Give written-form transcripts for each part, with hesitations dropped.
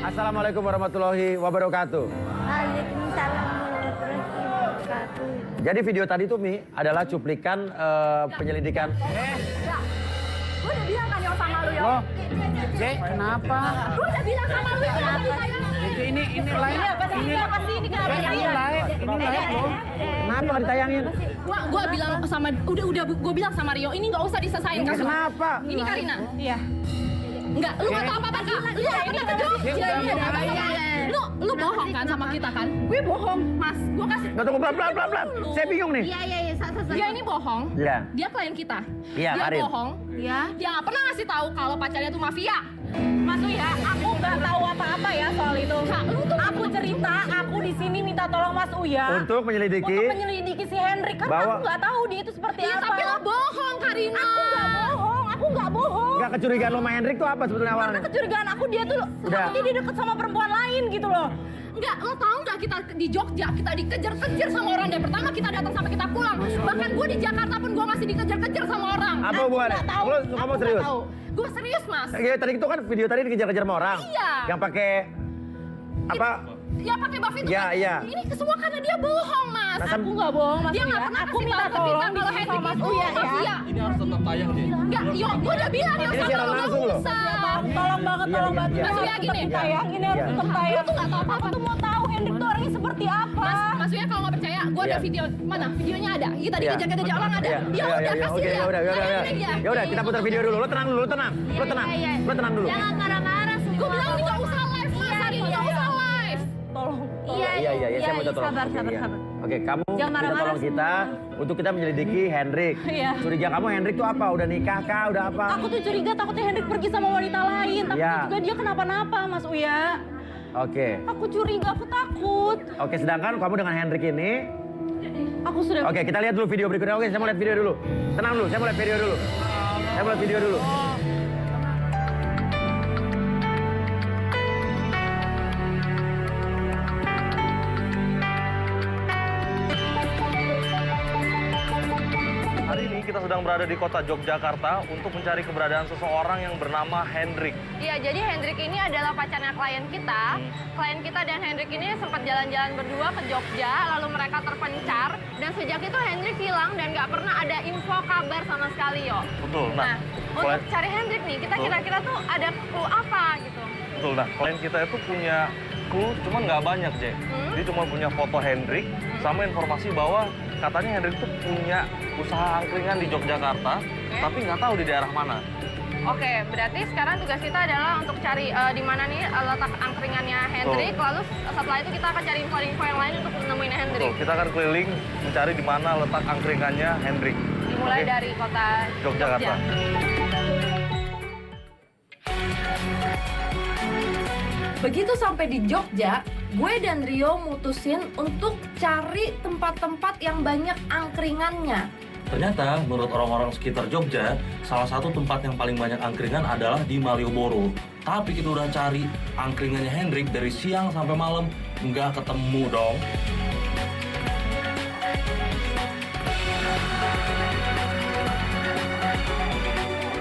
Assalamualaikum warahmatullahi wabarakatuh. Waalaikumsalam warahmatullahi wabarakatuh. Jadi video tadi tuh Mi adalah cuplikan penyelidikan. Gue udah bilang kan Yo sama lu Yo. Loh, Cek, kenapa? Gue udah bilang sama lu itu kenapa ditayangin? Ini live. Ini apa sih? Ini kenapa Ini ditayangin? live, ini live loh. Kenapa nggak ditayangin? Gua bilang sama gue bilang sama Rio ini nggak usah diselesain kasus. Kenapa? Ini Karina. Iya. Enggak, lu nggak tahu apa-apa Kak. Lu pernah ke Jogja. Lu bohong kan sama kita kan? Gue bohong, Mas. Gue kasih. Nggak tunggu pelan. Saya bingung nih. Iya. Dia ini bohong. Iya. Dia klien kita. Iya, Dia Karin. bohong. Iya. Dia nggak pernah ngasih tahu kalau pacarnya tuh mafia. Mas Uya, aku nggak tahu apa-apa ya soal itu. Kak, lu tuh aku cerita, aku di sini minta tolong Mas Uya Untuk menyelidiki. untuk menyelidiki si Hendrik. Kan Bahwa- aku nggak tahu dia itu seperti Iya, apa. tapi lo bohong, Karina. Aku nggak bohong. Nggak kecurigaan lo sama Hendrik tuh apa sebetulnya Karena awalnya? kecurigaan aku dia tuh Udah. dia deket sama perempuan lain gitu loh. Enggak, lo tahu nggak kita di Jogja kita dikejar-kejar sama orang dari pertama kita datang sampai kita pulang. Bahkan gue di Jakarta pun gue masih dikejar-kejar sama orang. Apa hubungannya? Lo ngomong serius? Gue serius Mas. Ya, tadi itu kan video tadi dikejar-kejar sama orang. Iya. Yang pakai apa? Ya pakai buff itu Iya, kan. iya. Ini semua karena dia bohong Mas. Nah, Aku nggak bohong Mas. Dia nggak Uya. pernah Aku kasih minta tahu ke tolong kita di kalau sini Hendrik sama Mas itu Uya, ya. mafia. Ini harus tetap tayang nih. Enggak, yo, gue udah bilang ya Ini sama siaran lo nggak langsung loh. usah. Tolong banget, Iya, tolong iya, banget. iya. Mas Uya gini. Tayangin ya, Iya. tetap Lu tayang. tuh nggak tahu apa-apa. Aku tuh mau tahu Hendrik tuh orangnya seperti apa. Mas Uya kalau nggak percaya, gue ada Iya. video mana? Videonya ada. Kita Iya. dikejar-kejar orang ada. Iya, Ya iya, udah iya, kasih oke, lihat. ya udah. Ya udah, kita putar video dulu. Lo tenang dulu, lo tenang. Lo tenang. Lo tenang dulu. Jangan marah-marah semua. Gue bilang ini nggak usah live Mas hari ini nggak usah live. Tolong. Iya, saya minta tolong. Sabar, Oke, sabar, iya. sabar. Oke, kamu Jangan minta marah-marah tolong kita untuk kita menyelidiki Hendrik. Iya. Curiga kamu Hendrik tuh apa? Udah nikah kah? Udah apa? Aku tuh curiga takutnya Hendrik pergi sama wanita lain. Takutnya Iya. juga dia kenapa-napa, Mas Uya. Oke. Aku curiga, aku takut. Oke, sedangkan kamu dengan Hendrik ini. Aku sudah... Oke, kita lihat dulu video berikutnya. Oke, saya mau lihat video dulu. Tenang dulu, saya mau lihat video dulu. Saya mau lihat video dulu. Hari ini kita sedang berada di kota Yogyakarta untuk mencari keberadaan seseorang yang bernama Hendrik. Iya, jadi Hendrik ini adalah pacarnya klien kita. Klien kita dan Hendrik ini sempat jalan-jalan berdua ke Jogja, lalu mereka terpencar. Dan sejak itu Hendrik hilang dan nggak pernah ada info kabar sama sekali, yo. Betul. Nah, untuk klien- cari Hendrik nih, kita Betul. kira-kira tuh ada clue apa gitu. betul. Nah, klien kita itu punya clue, cuman nggak banyak, Jay. Dia cuma punya foto Hendrik sama informasi bahwa katanya Hendrik itu punya usaha angkringan di Yogyakarta, tapi nggak tahu di daerah mana. Oke, berarti sekarang tugas kita adalah untuk cari di mana nih letak angkringannya Hendrik. Lalu setelah itu kita akan cari info-info yang lain untuk nemuin Hendrik. Betul. Kita akan keliling mencari di mana letak angkringannya Hendrik. Dimulai Oke? dari kota Yogyakarta. Jogja. Begitu sampai di Jogja, gue dan Rio mutusin untuk cari tempat-tempat yang banyak angkringannya. Ternyata menurut orang-orang sekitar Jogja, salah satu tempat yang paling banyak angkringan adalah di Malioboro. Tapi kita udah cari angkringannya Hendrik dari siang sampai malam, nggak ketemu dong.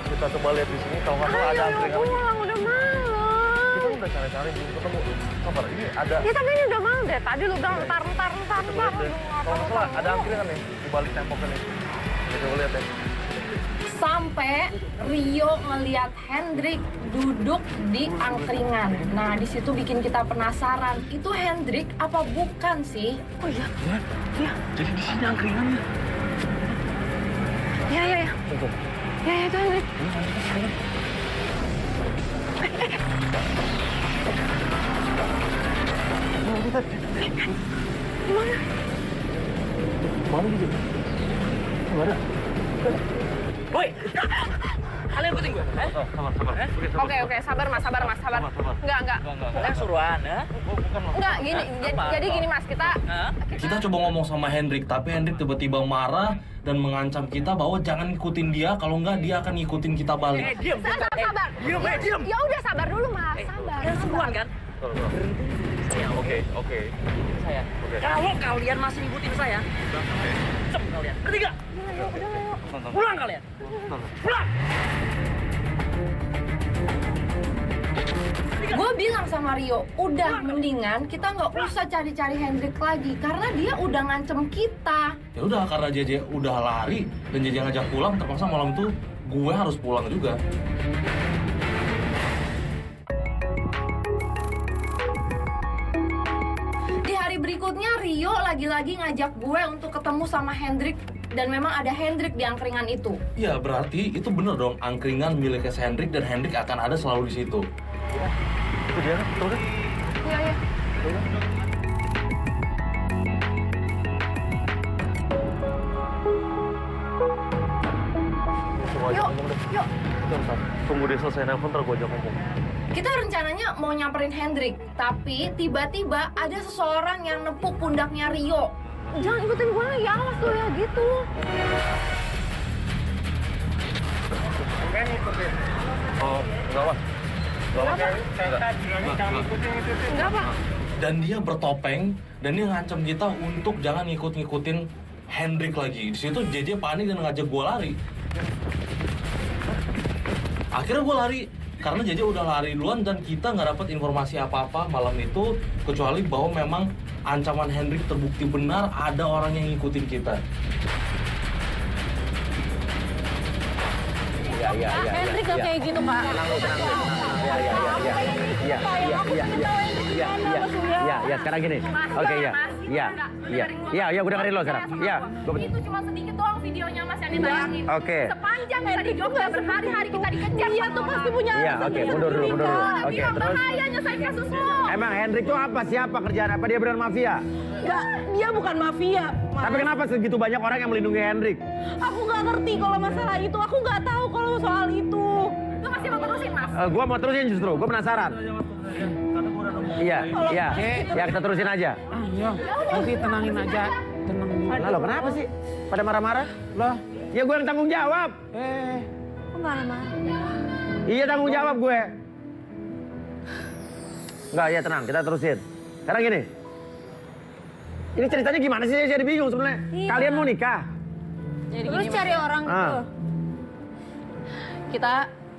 Kita coba lihat di sini kalau nggak salah ada angkringan lagi. Udah malam. Kita udah cari-cari belum ketemu. Sabar, ini ada. Ya tapi ini udah malam deh. Tadi lu bilang ntar. Coba lihat deh. Kalau nggak salah ada angkringan nih di balik temboknya nih. Kita coba lihat deh. Sampai Rio ngeliat Hendrik duduk di angkringan. Nah, di situ bikin kita penasaran, itu Hendrik apa bukan sih? Oh iya. Iya, jadi di sini angkringannya. Ya. Tunggu. Ya itu Hendrik. Mana gitu? Nggak ada. Woi, kalian ikutin gue? Oh, sabar. Oke, sabar mas. Sabar. Enggak. Kalian suruhan, ya? Bukan. Enggak, gini. Jadi gini mas, kita Kita coba ngomong sama Hendrik, tapi Hendrik tiba-tiba marah dan mengancam kita bahwa jangan ngikutin dia, kalau nggak dia akan ngikutin kita balik. Diam. sabar. Diam. Ya udah sabar dulu mas, sabar. Kalian suruhan kan? Oke. Saya. Oke. Kalau kalian masih ngikutin saya, cem kalian. Ngerti nggak? Pulang kalian. Pulang. Gue bilang sama Rio, udah mendingan kita nggak usah cari-cari Hendrik lagi karena dia udah ngancem kita. Ya udah, karena JJ udah lari dan JJ ngajak pulang, terpaksa malam itu gue harus pulang juga. Di hari berikutnya Rio lagi-lagi ngajak gue untuk ketemu sama Hendrik dan memang ada Hendrik di angkringan itu. Ya berarti itu bener dong, angkringan miliknya Hendrik dan Hendrik akan ada selalu di situ. Itu dia kan, betul kan? Iya, iya. Yuk, yuk. Tunggu dia selesai nelfon, ntar gue ajak ngomong. Kita rencananya mau nyamperin Hendrik, tapi tiba-tiba ada seseorang yang nepuk pundaknya Rio. Jangan ikutin gue lagi, awas tuh ya gitu. Oh, enggak, Mas. Enggak, Pak. Dan dia bertopeng dan dia ngancam kita untuk jangan ngikut-ngikutin Hendrik lagi. Di situ JJ panik dan ngajak gue lari. Akhirnya gue lari karena JJ udah lari duluan dan kita nggak dapat informasi apa-apa malam itu kecuali bahwa memang ancaman Hendrik terbukti benar, ada orang yang ngikutin kita. Iya. Hendrik gak kayak gitu, Pak. Tenang lu. Iya, sekarang gini. Oke, iya. Iya, gue dengerin lo sekarang. Iya, Itu cuma sedikit doang videonya Mas yang ditayangin. Oke. Sepanjang kita di Jogja berhari-hari kita dikejar. Iya tuh pasti punya Iya, alasan oke, dia mundur dulu. sendiri, Pak. Oke, terus. Bahaya nyelesain kasus lo. Emang Hendrik tuh apa? Siapa kerjaan? Apa dia benar mafia? Enggak, dia bukan mafia, Mas. Tapi kenapa segitu banyak orang yang melindungi Hendrik? Aku nggak ngerti kalau masalah itu. Aku nggak tahu kalau soal itu. Lu masih mau terusin Mas? Gue mau terusin justru, gue penasaran. Iya, kita terusin aja. Ayo, nanti tenangin aja. Tenang dulu. Lah lo kenapa sih? Pada marah-marah? Loh, Ya gue yang tanggung jawab. Kok marah-marah? Iya tanggung jawab gue. Enggak, ya tenang, kita terusin. Sekarang gini. Ini ceritanya gimana sih? Saya jadi bingung sebenarnya. Iya. Kalian mau nikah? Jadi Terus gini, cari Mas. orang Ah. tuh. Kita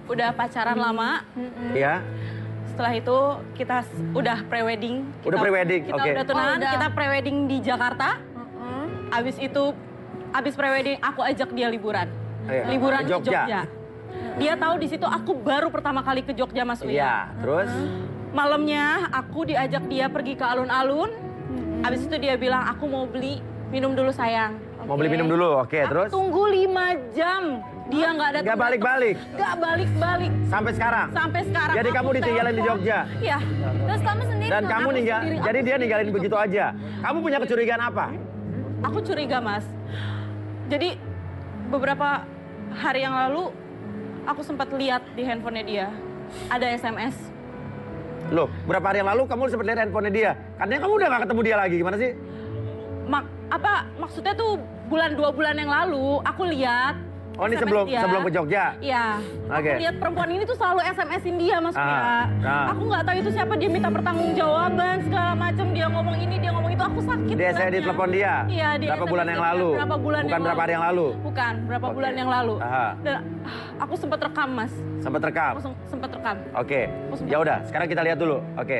udah pacaran lama. Iya. Setelah itu kita udah pre-wedding. Udah pre-wedding, Kita oke. udah tunangan, Oh, udah. kita pre-wedding di Jakarta. Abis itu, abis pre-wedding aku ajak dia liburan. Iya. Liburan Ke ke Jogja. Jogja. Dia tahu di situ aku baru pertama kali ke Jogja, Mas Uya. Iya, terus? Malamnya aku diajak dia pergi ke alun-alun. Abis itu dia bilang, aku mau beli minum dulu sayang. Mau beli minum dulu, oke, Aku terus? tunggu 5 jam. Dia nggak datang. Nggak balik-balik? Nggak balik-balik. Sampai sekarang? Sampai sekarang. Jadi aku kamu ditinggalin di telepon. Jogja? Iya. Terus kamu sendiri Dan kamu aku ninggal, sendiri, jadi aku dia ninggalin begitu aja? Kamu punya kecurigaan apa? Aku curiga, Mas. Jadi beberapa hari yang lalu aku sempat lihat di handphonenya dia ada SMS. Loh, berapa hari yang lalu kamu sempat lihat handphonenya dia? Katanya kamu udah gak ketemu dia lagi, gimana sih? Maksudnya tuh 2 bulan yang lalu aku lihat. Oh ini SMS sebelum dia. sebelum ke Jogja? Iya. Oke. Aku lihat perempuan ini tuh selalu SMS-in dia, Mas Uya. Aku nggak tahu itu siapa, dia minta pertanggungjawaban segala macam, dia ngomong ini, dia ngomong itu, aku sakit. Dia saya hatinya. ditelepon dia? Iya, dia Berapa bulan yang SMS-in lalu? dia, Berapa bulan Bukan yang berapa hari yang lalu? Bukan, berapa Oke. bulan yang lalu. Aha. Dan aku sempat rekam, Mas. Sempat rekam? Aku sempat rekam. Oke. Aku sempat- Ya udah, sekarang kita lihat dulu. Oke.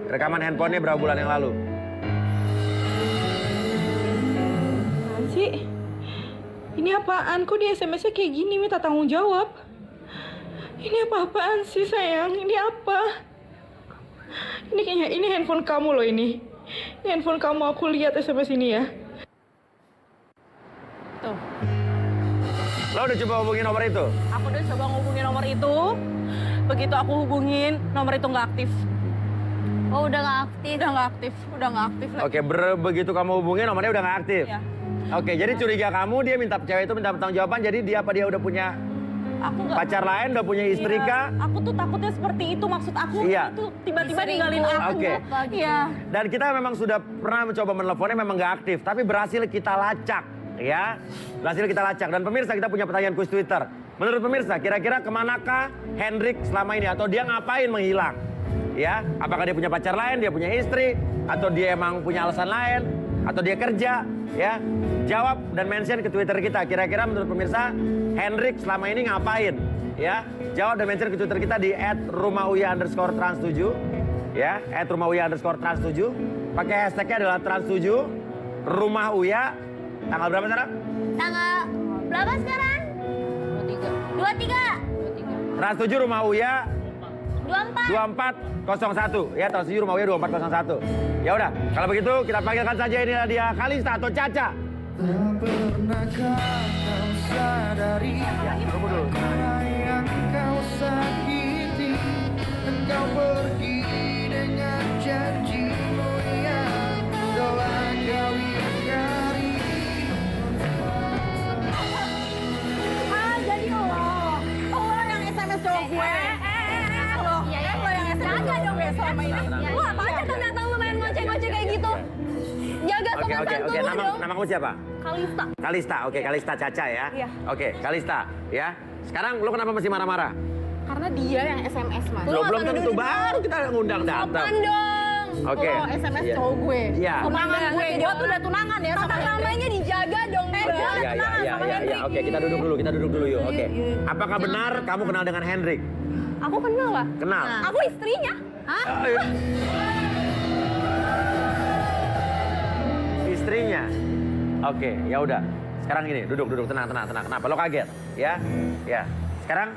Rekaman handphonenya berapa bulan yang lalu? Apaan sih? Ini apaan? Kok di SMS-nya kayak gini minta tanggung jawab? Ini apa-apaan sih sayang? Ini apa? Ini kayaknya ini handphone kamu loh ini. Ini handphone kamu, aku lihat SMS ini ya. Tuh, Lo udah coba hubungin nomor itu? aku udah coba ngubungin nomor itu. Begitu aku hubungin, nomor itu nggak aktif. Oh, udah nggak aktif. Udah nggak aktif lagi. Oke, begitu kamu hubungin nomornya udah nggak aktif? Ya. Oke, jadi curiga kamu dia minta cewek itu minta pertanggungjawaban, jadi dia apa dia udah punya Aku nggak. pacar lain, udah punya istri Iya, kah? aku tuh takutnya seperti itu, maksud aku Iya. itu tiba-tiba ninggalin Diselingkuh. aku. Oke. Iya. Dan kita memang sudah pernah mencoba meneleponnya, memang nggak aktif, tapi berhasil kita lacak, ya. Berhasil kita lacak. Dan pemirsa, kita punya pertanyaan kuis Twitter. Menurut pemirsa, kira-kira kemanakah Hendrik selama ini, atau dia ngapain menghilang? Ya, apakah dia punya pacar lain, dia punya istri, atau dia emang punya alasan lain, atau dia kerja, ya? Jawab dan mention ke Twitter kita. Kira-kira menurut pemirsa, Hendrik selama ini ngapain? Ya, jawab dan mention ke Twitter kita di @rumauya_trans7. Ya, @rumah_uya_trans7. Pakai hashtagnya adalah trans7 rumah Uya. Tanggal berapa sekarang? Tanggal berapa sekarang? 23. Trans7 rumah Uya 24. 2401 ya, Trans7 rumah Uya 2401. Ya udah, kalau begitu kita panggilkan saja inilah dia Kalista atau Caca. Pernahkah kau sadari apa yang kau sakiti? Engkau pergi dengan janjimu yang telah kau ingkari. Jadi lo yang SMS cowok gue. Lo yang SMS jaga dong ya selama ini. Lu apa aja datang lu main ngoceh-ngoceh kayak gitu. Jaga sopan santun lu dong. Nama kamu siapa? Kalista. Kalista, oke, Kalista Caca ya. Iya. Oke, Kalista ya. Sekarang lo kenapa masih marah-marah? Karena dia yang SMS, Mas. Lo belum tentu, baru kita ngundang datang. Sopan dong. Oke. Lo SMS Iya. cowok gue. Iya. Tunangan gue tuh udah tunangan ya sama namanya dijaga dong. Iya. Oke, kita duduk dulu yuk. Oke. Apakah benar kamu kenal dengan Hendrik? Aku kenal lah. Kenal. Aku istrinya. Hah? Istrinya. Oke, ya udah. Sekarang gini, duduk, tenang. Kenapa lo kaget? Ya. Sekarang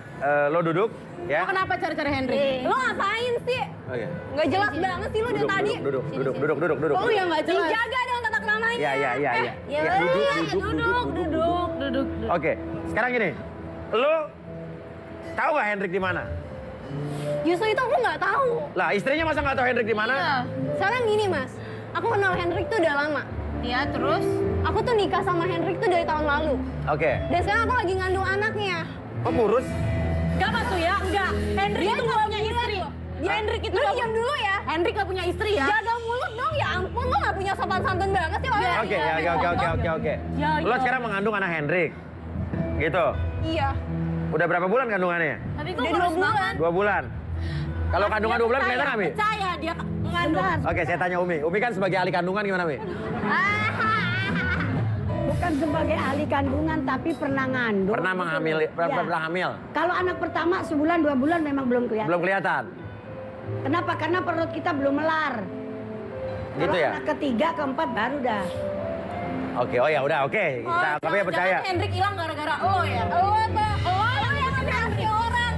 lo duduk, ya. Lo kenapa cari-cari Henry? Lo ngapain sih? Oke. Nggak jelas banget sih lo dari tadi. Duduk. Lo yang nggak jelas. Dijaga dong tata namanya. Iya. Duduk. Oke, sekarang gini. Lo tahu nggak Hendrik di mana? Justru itu aku nggak tahu. Lah, istrinya masa nggak tahu Hendrik di mana? Iya. Sekarang gini, Mas. Aku kenal Hendrik tuh udah lama. Iya, terus? Aku tuh nikah sama Hendrik tuh dari tahun lalu. Oke. Dan sekarang aku lagi ngandung anaknya. Kok kurus? Enggak, Mas ya? Enggak. Hendrik itu nggak punya istri. Dia Hendrik itu lu diam dulu ya. Hendrik nggak punya istri ya. Jaga mulut dong, ya ampun. Lo nggak punya sopan santun banget sih. Oke. Lo sekarang mengandung anak Hendrik. Gitu? Iya. Udah berapa bulan kandungannya? Tapi kok udah 2 bulan. 2 bulan. Kalau kandungan 2 bulan kelihatan nggak, Mi? Percaya dia mengandung. Oke, saya tanya Umi. Umi kan sebagai ahli kandungan gimana, Mi? Bukan sebagai ahli kandungan, tapi pernah ngandung. Pernah hamil. Kalau anak pertama sebulan 2 bulan memang belum kelihatan. Belum kelihatan. Kenapa? Karena perut kita belum melar. Gitu Kalau ya? anak ketiga, keempat baru dah. Oke, oh ya udah, oke. Kita tapi ya percaya. Hendrik hilang gara-gara lo ya. Lo yang ngambil orang.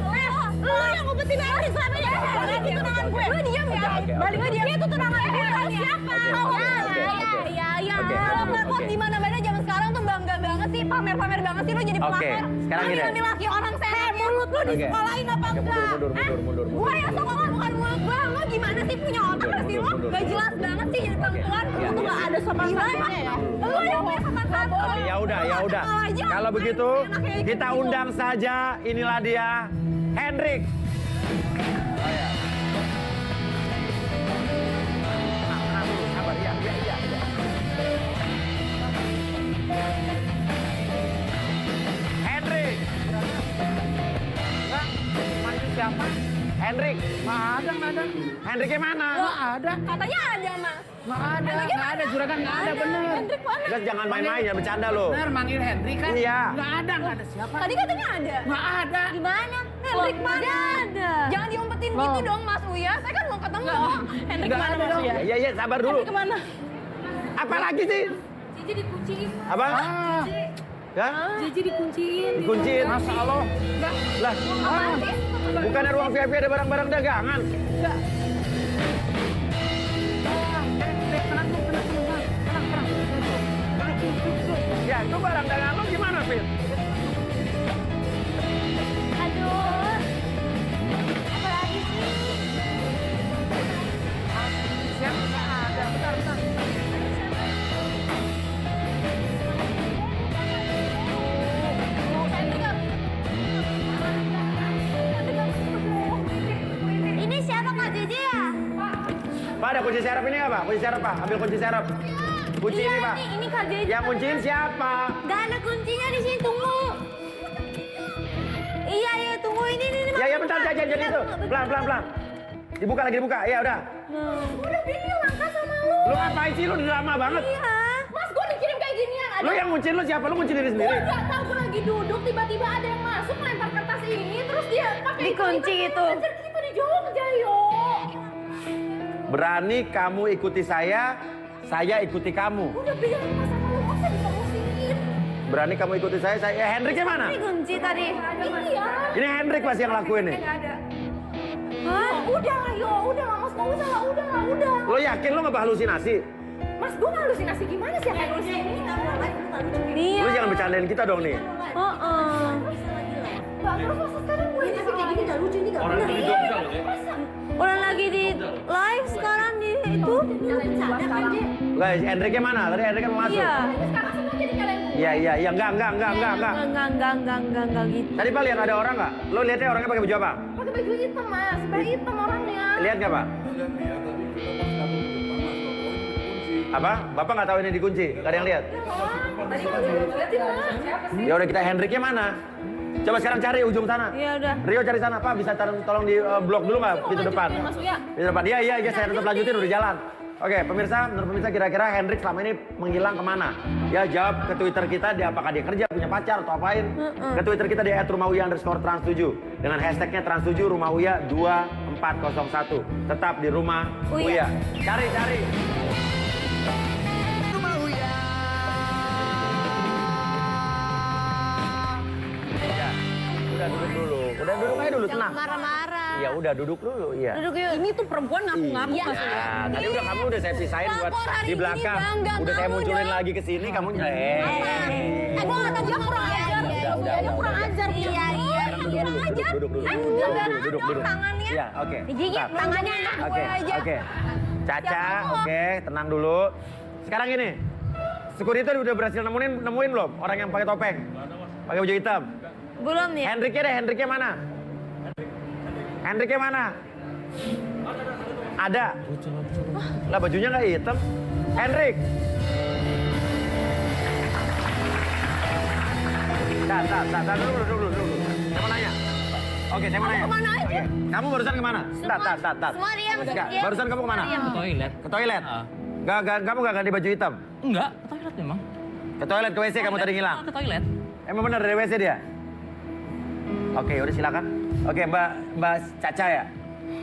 Lo yang ngumpetin Hendrik sama ya. Itu tunangan gue. Lo diam ya. Balik lo diam. Dia itu tunangan gue. Siapa? Iya. Lo di mana-mana zaman sekarang tuh bangga banget sih, pamer-pamer banget sih lo jadi pelakor. Oke, sekarang gini. Ngambil laki orang saya. Mulut lo disekolahin apa enggak? Mundur. Gue yang sokongan bukan mulut gue. Lo gimana sih punya otak gak sih lo? Gak jelas banget sih jadi perempuan. Lo tuh gak ada sopan santunnya ya. Lo yang punya sopan santun. Oke, ya udah. Kalau begitu, kita undang saja. Inilah dia, Hendrik. Sabar, iya. Hendrik. Manggil siapa? Hendrik. Nggak ada. Hendriknya mana? Nggak ada. Katanya ada, Mas. Nggak ada, juragan nggak ada, bener. Hendrik mana? Udah, jangan main-main ya, bercanda lo. Bener, manggil Henry kan? Iya. Nggak ada siapa? Tadi katanya ada. Nggak ada. Gimana? Hendrik mana? Ada. Jangan diumpetin gitu dong, Mas Uya. Saya kan mau ketemu. Hendrik mana, Mas Uya? Iya, sabar dulu. Hendrik kemana? Apa lagi sih? Cici dikunciin. Apa? Ya? Cici dikunciin. Dikunciin. Masa Allah. Lah, Apaan sih? bukannya ruang VIP ada barang-barang dagangan? Enggak. Ya, itu barang dagangan lo gimana, Fit? Aduh. Apa lagi sih? Siapa? Nggak ada. Bentar. Ini siapa Kak Jeje ya? Pak, ada kunci serep ini nggak, Pak? Kunci serep, Pak. Ambil kunci serep. Kunci ini, Pak. Ini Kak Jeje. Yang kunciin siapa? Gak ada kuncinya di sini, tunggu. Iya, tunggu ini. Ya, bentar saja jadi itu. Pelan. Dibuka lagi, dibuka. Ya, udah. Udah bilang kan sama lu. Lu ngapain sih? Lu drama banget. Iya. Mas, gue dikirim kayak ginian. Lu yang ngunciin lu siapa? Lu ngunciin diri sendiri. Gue gak tau, gue lagi duduk, tiba-tiba ada yang masuk, melempar kertas ini, terus dia pakai Dikunci itu. Ngejar gitu di Jogja, yo. Berani kamu ikuti saya ikuti kamu. Udah bilang masa kamu masa dipromosiin. Berani kamu ikuti saya Hendriknya mana? Ini kunci tadi. Iya. Ini Hendrik pasti yang lakuin nih. Hah? Udah lah, yo. Udah lah, Mas. Nggak usah lah. Udah lah, udah. Lo yakin lo nggak halusinasi? Mas, gue halusinasi gimana sih yang halusinasi ini? Iya. Lo jangan bercandain kita dong nih. Mbak, terus masa sekarang gue ini kayak gini nggak lucu, ini nggak Orang bener. di Jogja loh, Cek. Orang lagi di live sekarang di itu. Guys, Hendriknya mana? Tadi Hendriknya mau masuk. Iya. Iya, enggak. Enggak gitu. Tadi Pak lihat ada orang nggak? Lo lihatnya orangnya pakai baju apa? Pakai baju hitam, Mas. Baju hitam orangnya. Lihat nggak Pak? Apa? Bapak nggak tahu ini dikunci? Gak ada yang lihat? Ya udah kita Hendriknya mana? Coba sekarang cari ujung sana. Iya udah. Rio cari sana, Pak. Bisa tolong di blok dulu nggak pintu depan? Pintu depan. Iya, saya tetap lanjutin udah jalan. Oke, pemirsa, menurut pemirsa kira-kira Hendrik selama ini menghilang kemana? Ya jawab ke Twitter kita, apakah dia kerja, punya pacar, atau apain? Ke Twitter kita di @rumahUya_trans7 dengan hashtagnya trans7 rumahUya 2401. Tetap di rumah Uya. Cari. Ya, udah duduk dulu. Udah duduk aja dulu, tenang. Marah-marah. Ya udah duduk dulu, iya. Duduk yuk. Ini tuh perempuan ngaku-ngaku Iya, tadi udah kamu udah saya pisahin buat di belakang. Udah saya munculin lagi ke sini, kamu gue nggak tahu dia kurang ajar. Dia kurang ajar. Iya. Duduk. Tangannya. Iya, oke. Digigit tangannya. Oke. Caca, oke, tenang dulu. Sekarang ini, security udah berhasil nemuin belum orang yang pakai topeng? Pakai baju hitam? Belum ya. Hendriknya mana? Hendriknya mana? Ada. Lah bajunya nggak hitam. Hendrik. Dulu. Saya mau nanya. Oke, saya mau nanya. Kemana aja? Oke. Kamu barusan kemana? Tar. Semua diam. Barusan kamu kemana? Ke toilet. Ke toilet? Kamu nggak ganti baju hitam? Enggak, ke toilet memang. Ke toilet, ke WC kamu tadi ngilang? Ke toilet. Emang benar dari WC dia? Oke, udah silakan. Oke, Mbak Caca ya?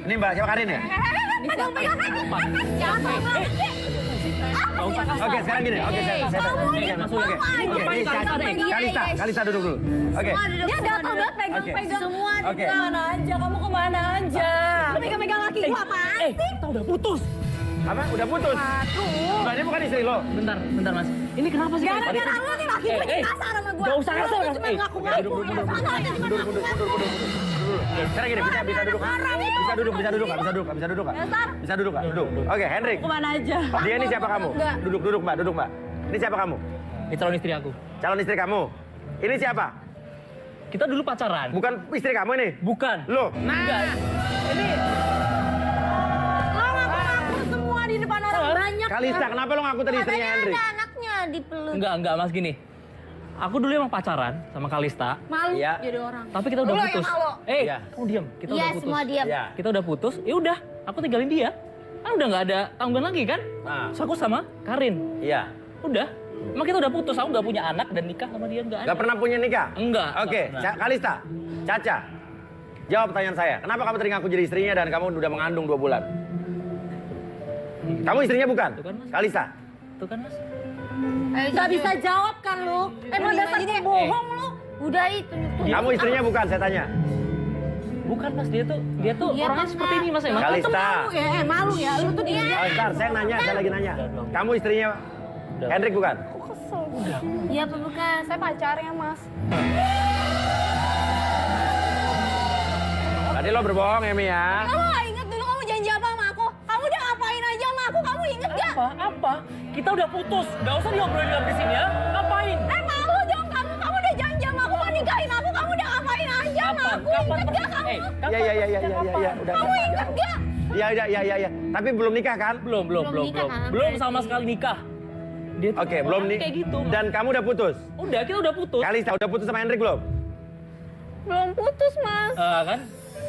Ini Mbak siapa Karin ya? Pegang. Oke, sekarang gini. Oke, Kalista duduk dulu. Oke. Dia gatal banget pegang-pegang. Semua di mana aja, kamu kemana aja? Lu pegang-pegang laki gua apaan sih? Kita udah putus. Apa? Udah putus? Aduh. Mbak, ini bukan istri lo? Bentar Mas. Ini kenapa sih? Gara-gara lu nih laki gua jadi kasar sama gua. Gak usah kasar. Lu cuma ngaku-ngaku. Duduk. Sekarang gini, bisa duduk. Bisa duduk nggak? Duduk. Oke, Hendrik. Kemana aja? Dia ini siapa kamu? Duduk Mbak. Ini siapa kamu? Ini calon istri aku. Calon istri kamu. Ini siapa? Kita dulu pacaran. Bukan istri kamu ini? Bukan. Loh. Enggak. Ini Lo ngaku-ngaku semua di depan orang banyak. Kalista, kenapa lo ngaku tadi istrinya Katanya Hendrik? ada anaknya dipeluk. enggak Mas gini. Aku dulu emang pacaran sama Kalista, Malu Iya. jadi orang. tapi kita udah Lo putus. yang malu. Iya. Kamu diam. Kita Iya, udah putus. semua diam. Iya. Kita udah putus. Ya udah, aku tinggalin dia. Kan udah nggak ada tanggungan lagi kan? Nah. Terus aku sama Karin. Iya. Udah. Emang kita udah putus. Aku nggak punya anak dan nikah sama dia nggak ada. Gak pernah punya nikah? Enggak. Oke, nggak pernah. Kalista, Caca, jawab pertanyaan saya. Kenapa kamu tadi ngaku jadi istrinya dan kamu udah mengandung 2 bulan? Kamu istrinya bukan? Tuh kan, Mas. Kalista? Tuh kan Mas. Gak bisa jawab kan lu? Emang dasarnya bohong lu? Udah itu. Kamu istrinya bukan, saya tanya. Bukan Mas, dia tuh Iya, orangnya Mas, seperti ini Mas emang. Kalista. Malu ya. Lu tuh dia. Ntar, saya nanya, saya lagi nanya. Kamu istrinya Hendrik bukan? Iya apa bukan? Saya pacarnya, Mas. Tadi lo berbohong, Emi ya? Kamu gak inget dulu kamu janji apa sama aku? Kamu udah ngapain aja sama aku? Kamu inget gak? Apa? Kita udah putus. Gak usah diobrolin lagi di sini ya. Ngapain? Malu dong kamu. Kamu udah janji sama aku mau nikahin aku. Kamu udah ngapain aja sama aku? Inget gak kamu? Iya, udah. Kamu inget gak? Iya. Tapi belum nikah kan? Belum. nikah, kan? Belum sama sekali nikah. Dia tuh Oke, belum orangnya nih. kayak gitu. Dan kamu udah putus? Udah, kita udah putus. Kalista, udah putus sama Hendrik belum? Belum putus, Mas. Kan?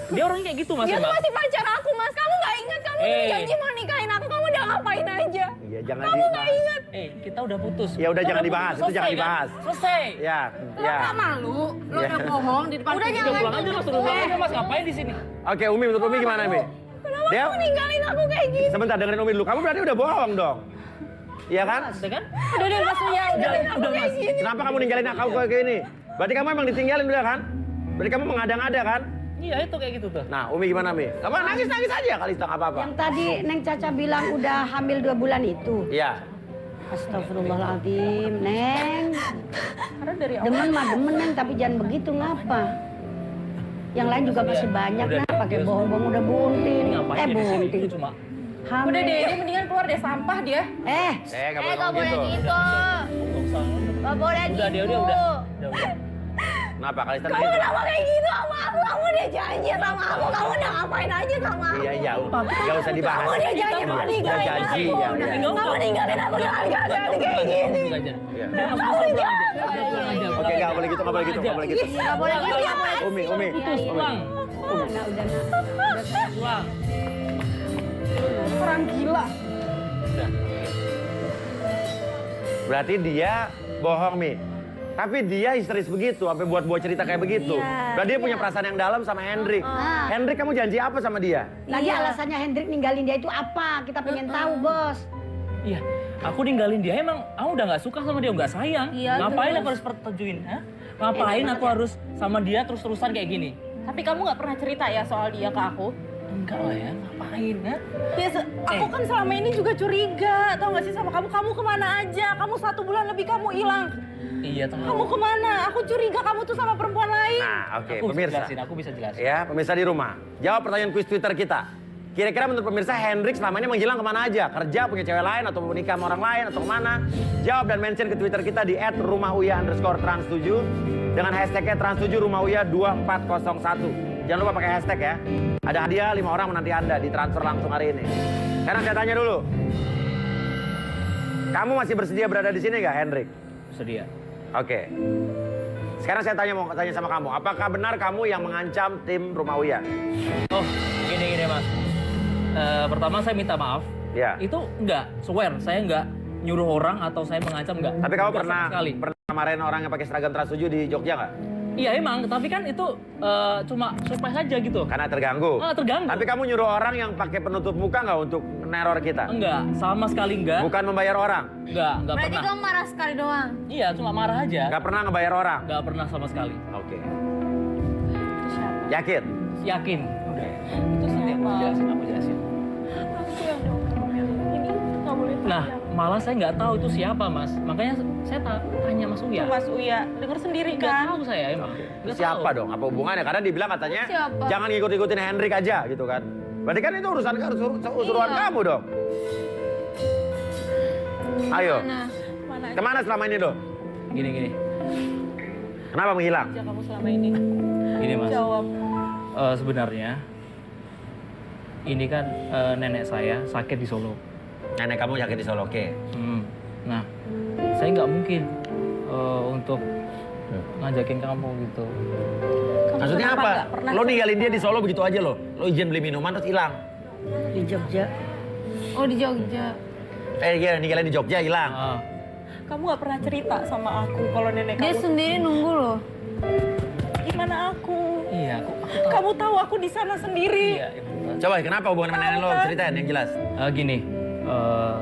Dia orangnya kayak gitu Mas Dia tuh emang. masih pacar aku, Mas. Kamu gak inget? Kamu udah janji mau nikahin aku. Kamu udah ngapain aja? Iya, jangan Kamu gak inget? Kita udah putus. Ya udah, Kita jangan dibahas. putus. Itu jangan Selesai, dibahas. Kan? Selesai. Ya. Malu? Lo Iya. udah bohong di depan Udah pulang aja Mas, udah pulang aja Mas. Ngapain di sini? Oke, Umi, menurut Umi gimana, Umi? Kenapa Dia- kamu ninggalin aku kayak gini? Sebentar dengerin Umi dulu. Kamu berarti udah bohong dong. Iya kan? Udah kan? Udah deh Mas Uya, udah kayak gini. Kenapa kamu ninggalin aku kayak gini? Berarti kamu emang ditinggalin udah kan? Berarti kamu mengada-ngada kan? Iya itu kayak gitu tuh. Nah, Umi gimana, Mi? Kamu nangis-nangis aja kali tak apa-apa. Yang tadi Neng Caca bilang udah hamil 2 bulan itu. Iya. Astagfirullahaladzim, Neng. Karena dari awal Demen mah demen, Neng, tapi jangan begitu ngapa. Yang lain juga masih banyak, Udah, nah, pakai udah. bohong-bohong udah bunting. Ngapain dia di sini? Bunting. Itu cuma Hamil. udah deh, dia mendingan keluar deh sampah dia. Nggak boleh Gak ngomong boleh gitu. gitu. Gak boleh udah dia gitu. udah. Kenapa? Kali Kamu nangis? kenapa kayak gitu sama aku? Kamu udah janji sama aku. Kamu udah ngapain aja sama aku? Iya, nggak usah dibahas. Kamu udah janji Iya, mau udah ninggalin janji, aku. ya, Kamu ninggalin aku dengan keadaan kayak gini. Iya. Kamu janji. Oke, nggak boleh gitu, nggak boleh gitu, nggak boleh gitu. Gak boleh gitu ya, Mas. Umi. Pulang. Pulang. Orang gila. Berarti dia bohong, Mi. Tapi dia histeris begitu, sampai buat cerita kayak begitu. Iya, Berarti dia punya perasaan yang dalam sama Hendrik. Hendrik, kamu janji apa sama dia? Tadi alasannya Hendrik ninggalin dia itu apa? Kita pengen tahu, Bos. Iya, aku ninggalin dia emang aku udah nggak suka sama dia, nggak sayang. Iya, Ngapain terus? aku harus persetujuin? Hah? Ngapain aku harus sama dia terus-terusan kayak gini? Tapi kamu nggak pernah cerita ya soal dia ke aku? Enggak lah ya, ngapain? Hah? Ya, aku kan selama ini juga curiga, tau gak sih sama kamu? Kamu kemana aja? Kamu 1 bulan lebih kamu hilang. Iya tahu. Kamu kemana? Aku curiga kamu tuh sama perempuan lain. Nah, oke, Aku bisa pemirsa. jelasin, aku bisa jelasin. Ya, pemirsa di rumah. Jawab pertanyaan kuis Twitter kita. Kira-kira menurut pemirsa Hendrik selama ini menghilang kemana aja? Kerja, punya cewek lain, atau menikah sama orang lain, atau kemana? Jawab dan mention ke Twitter kita di @rumahuya_trans7 dengan hashtagnya trans7rumahuya2401. Jangan lupa pakai hashtag ya. Ada hadiah 5 orang menanti Anda di transfer langsung hari ini. Sekarang saya tanya dulu. Kamu masih bersedia berada di sini nggak, Hendrik? Sedia. Oke. Sekarang saya mau tanya sama kamu. Apakah benar kamu yang mengancam tim Rumahuya? Oh, gini Mas. Pertama saya minta maaf. Ya. Itu enggak, swear, saya enggak nyuruh orang atau saya mengancam enggak. Tapi kamu Enggak pernah sama sekali. marahin orang yang pakai seragam Trans 7 di Jogja nggak? Iya emang, tapi kan itu cuma surprise aja gitu. Karena terganggu. Terganggu. Tapi kamu nyuruh orang yang pakai penutup muka nggak untuk meneror kita? Enggak, sama sekali enggak. Bukan membayar orang? Enggak Berarti pernah. kamu marah sekali doang. Iya, cuma marah aja. Nggak pernah ngebayar orang? Enggak pernah sama sekali. Oke. Yakin? Yakin. Itu siapa? Jelasin. Aku yang diomongin. Ini nggak boleh tahu. Nah, malah saya nggak tahu itu siapa, Mas. Makanya saya tanya Mas Uya. Tuh, Mas Uya, denger sendiri Nggak kan? tahu saya emang. Nggak Siapa tahu. dong? Apa hubungannya? Karena dibilang katanya Siapa? jangan ngikut-ikutin Hendrik aja gitu kan. Berarti kan itu urusan usuruan Iya. kamu dong. Ayo. Nah, Mana aja Kemana selama ini dong? Gini. Kenapa menghilang? kamu selama ini? Gini, Mas. Jawab. Sebenarnya ini kan nenek saya sakit di Solo. Nenek kamu yakin di Solo, oke. Nah, saya nggak mungkin untuk ngajakin kamu gitu. Maksudnya kenapa apa? nggak pernah Lo ninggalin dia di Solo begitu aja lo. Lo izin beli minuman terus hilang. Di Jogja. oh di Jogja. Iya, ninggalin di Jogja hilang. Ah, Kamu nggak pernah cerita sama aku kalau nenek Dia kamu. sendiri nunggu loh. Gimana aku? iya, aku tahu. Kamu tahu aku di sana sendiri. Iya, itu. Coba kenapa hubungan sama nenek lo? Ceritain yang jelas. Gini,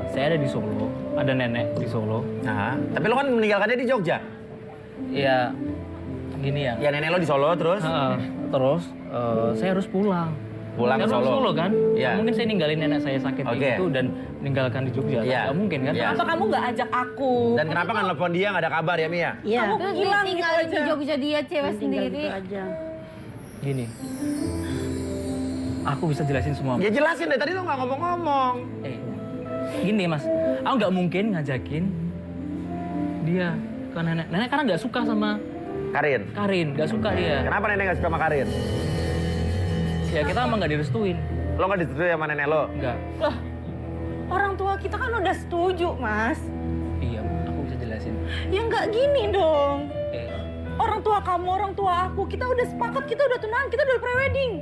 saya ada di Solo, ada nenek di Solo. Nah, tapi lo kan meninggalkannya di Jogja. Ya, gini ya. Ya nenek lo di Solo terus. Terus saya harus pulang. Pulang ke Saya harus Solo. Solo kan? Iya. Nggak mungkin saya ninggalin nenek saya sakit Oke. kayak gitu dan meninggalkan di Jogja. Iya. Nggak mungkin kan? Iya. Kenapa kamu nggak ajak aku? Dan kenapa kan telepon dia nggak ada kabar ya Mia? Iya. Kamu Terus hilang gitu ditinggalin di aja. Jogja dia cewek Tinggal sendiri. gitu aja. Gini. Aku bisa jelasin semua. Ya jelasin deh, tadi lo nggak ngomong-ngomong. Gini Mas, aku nggak mungkin ngajakin dia ke nenek. Nenek karena nggak suka sama Karin. Karin, nggak suka dia. Kenapa nenek nggak suka sama Karin? Ya kita emang nggak direstuin. Lo nggak disetujui sama nenek lo? Nggak. Loh, orang tua kita kan udah setuju, Mas. Iya, aku bisa jelasin. Ya nggak gini dong. Eh, Orang tua kamu, orang tua aku, kita udah sepakat, kita udah tunangan, kita udah pre-wedding.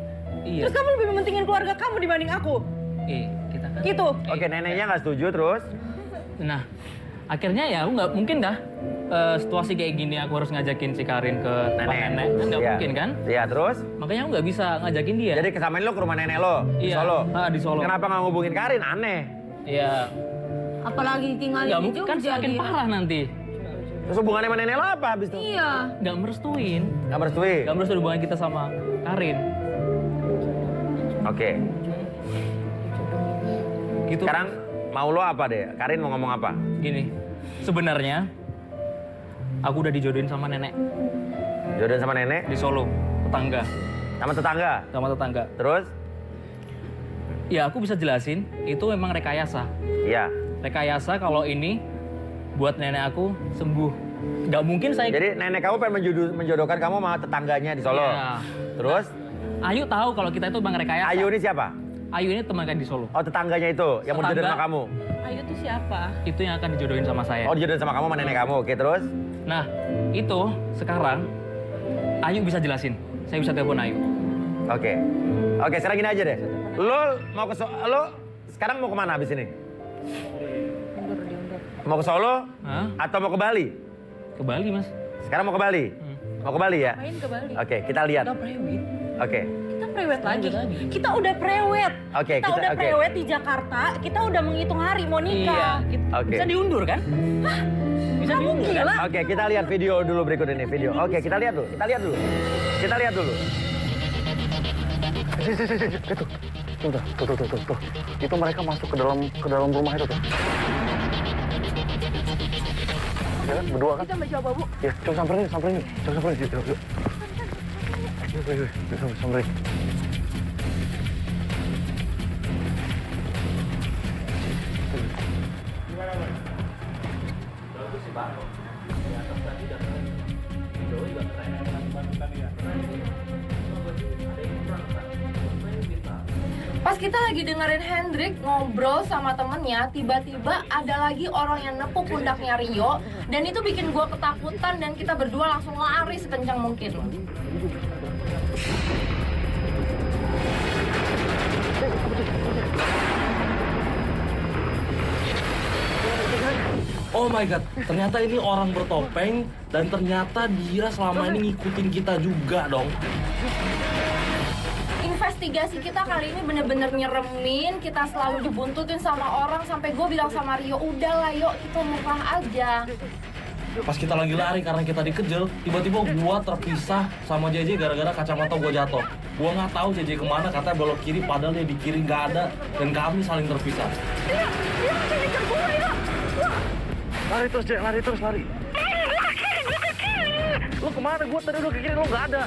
iya. Terus kamu lebih mementingin keluarga kamu dibanding aku. Kita kan. Gitu. Oke, neneknya nggak setuju terus. Nah, Akhirnya ya aku nggak mungkin dah situasi kayak gini aku harus ngajakin si Karin ke rumah nenek. Kan nggak mungkin kan? Iya, terus? Makanya aku nggak bisa ngajakin dia. Jadi kesamain lo ke rumah nenek lo di Iya. Solo. Di Solo. Kenapa nggak ngubungin Karin? Aneh. Iya. Apalagi tinggal Nggak di mungkin kan Jogja semakin dia. parah nanti. Terus hubungannya sama nenek lo apa abis itu? Iya. Nggak merestuin. Nggak merestui? Nggak merestui hubungan kita sama Karin. Oke. Gitu. Sekarang mau lo apa deh? Karin mau ngomong apa? Gini, sebenarnya aku udah dijodohin sama nenek Jodohin sama nenek? di Solo, tetangga. Sama tetangga? Sama tetangga. Terus? Ya aku bisa jelasin, itu memang rekayasa. Iya. Rekayasa kalau ini buat nenek aku sembuh. Nggak mungkin saya... Jadi nenek kamu pengen menjodohkan kamu sama tetangganya di Solo? Iya. Terus? Ayu tahu kalau kita itu memang rekayasa. Ayu ini siapa? Ayu ini teman kan di Solo. Oh tetangganya itu yang mau jodohin sama kamu? Ayu tuh siapa? Itu yang akan dijodohin sama saya. Oh dijodohin sama kamu sama nenek kamu, oke terus? Nah, itu sekarang Ayu bisa jelasin. Saya bisa telepon Ayu. Oke. Oke, sekarang gini aja deh. Lo mau ke lo sekarang mau kemana abis ini? Mau ke Solo? Hah? Atau mau ke Bali? Ke Bali, Mas. Sekarang mau ke Bali? Mau ke Bali ya? Main ke Bali. Oke, kita lihat. Udah prewed. Oke. Kita prewed lagi. Kita udah prewed. Oke, kita udah oke. prewed di Jakarta. Kita udah menghitung hari mau nikah. Oke. Bisa diundur kan? Bisa diundur kan? Gila. Oke, kita lihat video dulu berikut ini video. Oke, kita lihat dulu. Kita lihat dulu. Kita lihat dulu. Tuh. Itu mereka masuk ke dalam rumah itu tuh. Ya kan, berdua kan? Kita mau coba, Bu. Ya, coba samperin. Coba samperin. Yuk. Yuk, samperin. Pas kita lagi dengerin Hendrik ngobrol sama temennya, tiba-tiba ada lagi orang yang nepuk pundaknya Rio, dan itu bikin gua ketakutan dan kita berdua langsung lari sekencang mungkin. Oh my god, ternyata ini orang bertopeng dan ternyata dia selama ini ngikutin kita juga dong. Investigasi kita kali ini bener-bener nyeremin, kita selalu dibuntutin sama orang sampai gue bilang sama Rio, udahlah yuk kita nikah aja. Pas kita lagi lari karena kita dikejar, tiba-tiba gua terpisah sama JJ gara-gara kacamata gua jatuh. Gua nggak tahu JJ kemana, katanya belok kiri, padahal dia di kiri nggak ada, dan kami saling terpisah. Iya, masih ngejar gue ya. Lari terus, Jek. Lari terus, lari. Gue ke kiri. Lo kemana? Gue tadi udah ke kiri, lo nggak ada.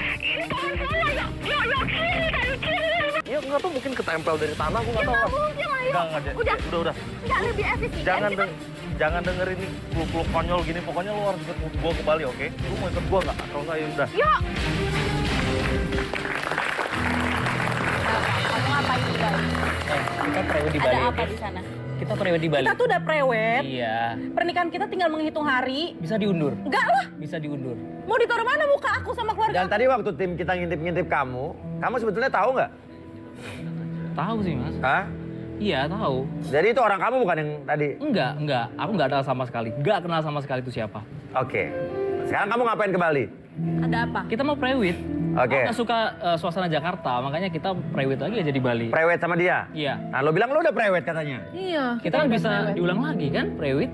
Ini tangan saya, yuk kiri, dari kiri. Ya nggak tahu, mungkin ketempel dari tanah, gue nggak tahu. Nggak mungkin lah, yuk. Nggak, Jek. Udah. Nggak lebih efisien. Jangan dengerin nih klub konyol gini. Pokoknya lo harus ikut gue ke Bali, oke? Lo mau ikut gue nggak? Kalau nggak ya udah. Yuk. Kamu ngapain di Bali? Kita prewed di Bali. Ada apa oke? di sana? Kita prewed di Bali. Kita tuh udah prewed. Iya. Pernikahan kita tinggal menghitung hari. Bisa diundur. Enggak lah. Bisa diundur. Mau ditaruh mana muka aku sama keluarga? Dan tadi waktu tim kita ngintip-ngintip kamu sebetulnya tahu nggak? Tahu sih, Mas. Hah? Iya, tahu. Jadi itu orang kamu bukan yang tadi? Enggak. Aku nggak kenal sama sekali. Nggak kenal sama sekali itu siapa. Oke. Sekarang kamu ngapain ke Bali? Ada apa? Kita mau prewed. Oke. Aku nggak suka suasana Jakarta, makanya kita prewed lagi aja di Bali. Prewed sama dia? Iya. Nah, lo bilang lo udah prewed katanya. Iya. Kita kan bisa diulang lagi kan, prewed?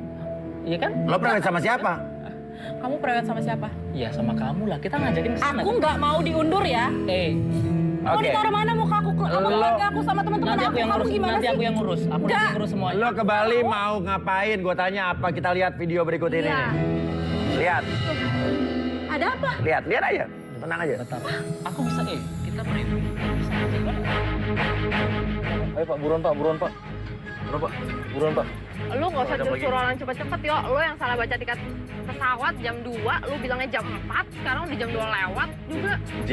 Iya kan? Lo prewed sama siapa? Kamu prewed sama siapa? Iya, sama kamu lah. Kita ngajakin ke sana. Aku nggak mau diundur ya. Mau Oke. ditaruh mana muka aku? Kamu Lo- keluarga aku sama teman-teman Nanti aku yang Kamu ngurus. gimana Nanti sih? aku yang ngurus. Aku nanti Nggak. ngurus semuanya. Lo ke Bali mau ngapain? Gue tanya apa? Kita lihat video berikut ini. Iya. Lihat, Ada apa? lihat aja. Tenang aja. Bentar. Aku bisa kita prewed. Bisa aja kan? Ayo Pak, buruan Pak. Buruan Pak. Lu nggak usah Jam lagi. suruh orang cepet-cepet yo. Lu yang salah baca tiket pesawat jam 2, lu bilangnya jam 4, sekarang udah jam 2 lewat juga. J,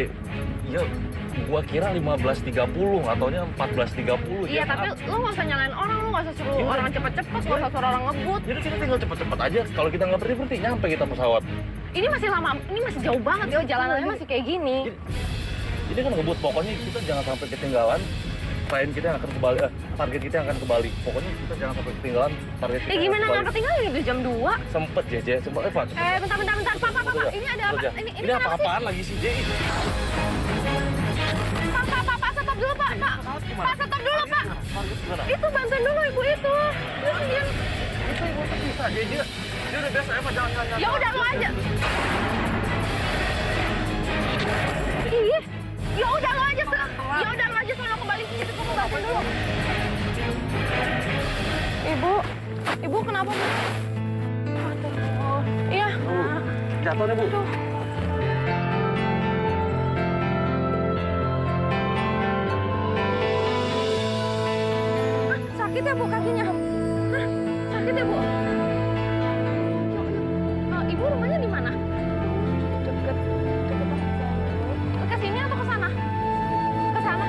iya, gua kira 15.30, nggak taunya 14.30. Iya, tapi lu nggak usah nyalain orang, lu nggak usah suruh Gimana? orang cepet-cepet, nggak usah suruh orang ngebut. Jadi kita tinggal cepet-cepet aja. Kalau kita nggak berhenti, nyampe kita pesawat. Ini masih lama, ini masih jauh banget yo, jalanannya masih kayak gini. Ini kan ngebut, pokoknya kita jangan sampai ketinggalan. klien kita yang akan kembali, target kita yang akan kembali. Pokoknya kita jangan sampai ketinggalan target kita. Gimana kembali. nggak ketinggalan itu jam 2? Sempet Jeje, sempet. Pak. Bentar. Pak. Ini ada apa? Ini apa-apaan lagi sih, Je? Pak, stop dulu, Pak. Pak, stop dulu, Pak. Itu bantuin dulu ibu itu. Itu ibu tuh bisa, Jeje. Dia udah biasa, Eva, jangan. Ya udah lu aja. Ih, ya udah lu aja sono kembali sini kamu bantuin dulu. Ibu kenapa, Bu? Aduh. Iya. Jatuh nih, Bu. Sakit ya, Bu, kakinya? Hah? Sakit ya, Bu? Ibu rumahnya di mana? Deket. Ke sini atau ke sana? Ke sana.